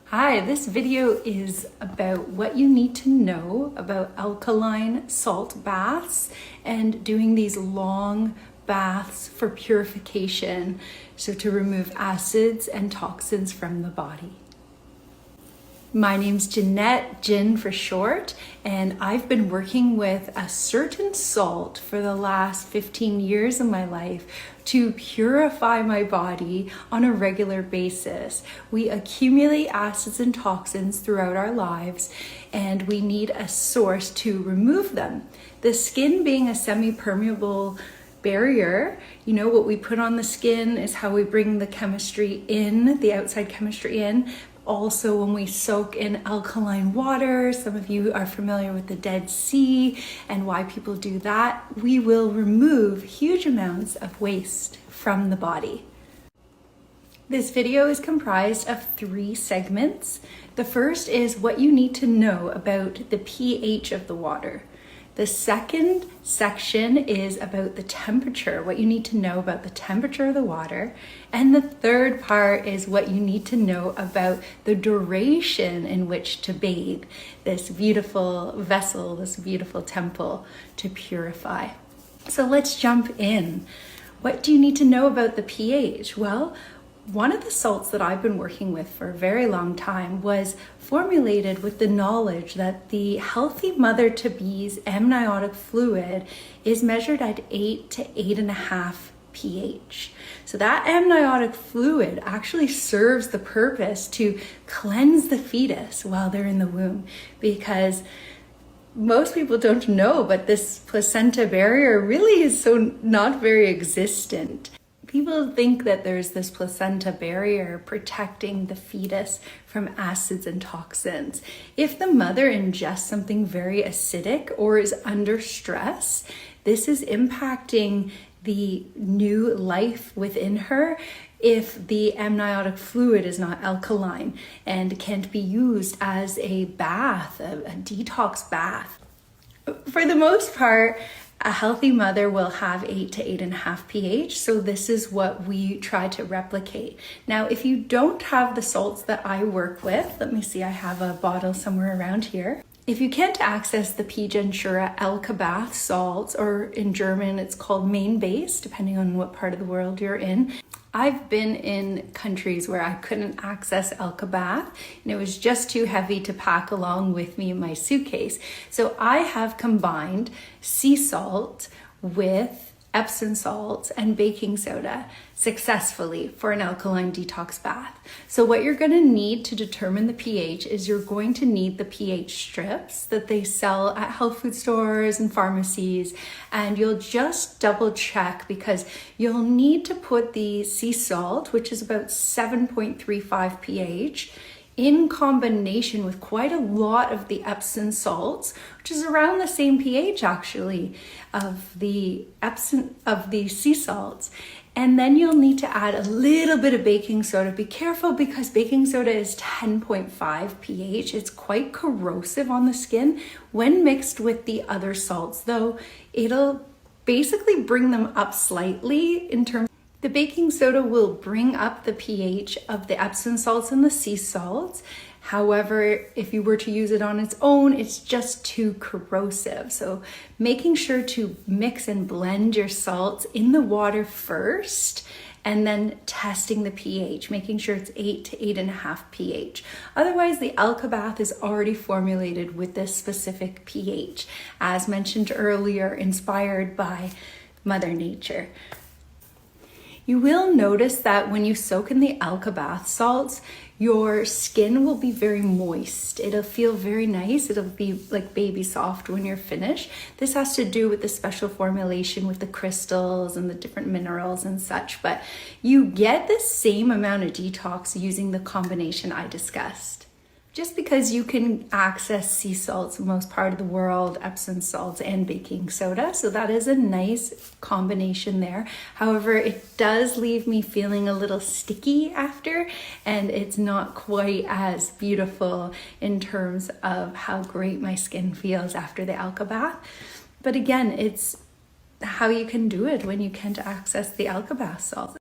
Hi, this video is about what you need to know about alkaline salt baths and doing these long baths for purification, so to remove acids and toxins from the body. My name's Jeanette, Gin for short, and I've been working with a certain salt for the last 15 years of my life to purify my body on a regular basis. We accumulate acids and toxins throughout our lives, and we need a source to remove them. The skin being a semi-permeable barrier, what we put on the skin is how we bring the chemistry in, the outside chemistry in. Also, when we soak in alkaline water, some of you are familiar with the Dead Sea and why people do that, we will remove huge amounts of waste from the body. This video is comprised of 3 segments. The first is what you need to know about the pH of the water. The second section is about the temperature, what you need to know about the temperature of the water. And the third part is what you need to know about the duration in which to bathe this beautiful vessel, this beautiful temple to purify. So let's jump in. What do you need to know about the pH? Well, one of the salts that I've been working with for a very long time was formulated with the knowledge that the healthy mother-to-be's amniotic fluid is measured at 8 to 8.5 pH. So that amniotic fluid actually serves the purpose to cleanse the fetus while they're in the womb, because most people don't know, but this placenta barrier really is so not very existent. People think that there's this placenta barrier protecting the fetus from acids and toxins. If the mother ingests something very acidic or is under stress, this is impacting the new life within her if the amniotic fluid is not alkaline and can't be used as a bath, a detox bath. For the most part, a healthy mother will have 8 to 8.5 pH, so this is what we try to replicate. Now, if you don't have the salts that I work with, let me see, I have a bottle somewhere around here. If you can't access the P-Gensura Alka-Bath salts, or in German it's called main base, depending on what part of the world you're in. I've been in countries where I couldn't access Alka-Bath and it was just too heavy to pack along with me in my suitcase. So I have combined sea salt with Epsom salts and baking soda successfully for an alkaline detox bath. So what you're going to need to determine the pH is you're going to need the pH strips that they sell at health food stores and pharmacies, and you'll just double check because you'll need to put the sea salt, which is about 7.35 pH, in combination with quite a lot of the Epsom salts, which is around the same pH actually of the sea salts. And then you'll need to add a little bit of baking soda. Be careful because baking soda is 10.5 pH. It's quite corrosive on the skin. When mixed with the other salts though, it'll basically bring them up slightly in terms. The baking soda will bring up the pH of the Epsom salts and the sea salts. However, if you were to use it on its own, it's just too corrosive. So making sure to mix and blend your salts in the water first, and then testing the pH, making sure it's 8 to 8.5 pH. Otherwise, the Alka-Bath is already formulated with this specific pH, as mentioned earlier, inspired by Mother Nature. You will notice that when you soak in the Alka-Bath salts, your skin will be very moist. It'll feel very nice. It'll be like baby soft when you're finished. This has to do with the special formulation with the crystals and the different minerals and such, but you get the same amount of detox using the combination I discussed. Just because you can access sea salts in most part of the world, Epsom salts and baking soda, so that is a nice combination there. However, it does leave me feeling a little sticky after, and it's not quite as beautiful in terms of how great my skin feels after the Alka-Bath. But again, it's how you can do it when you can't access the Alka-Bath salts.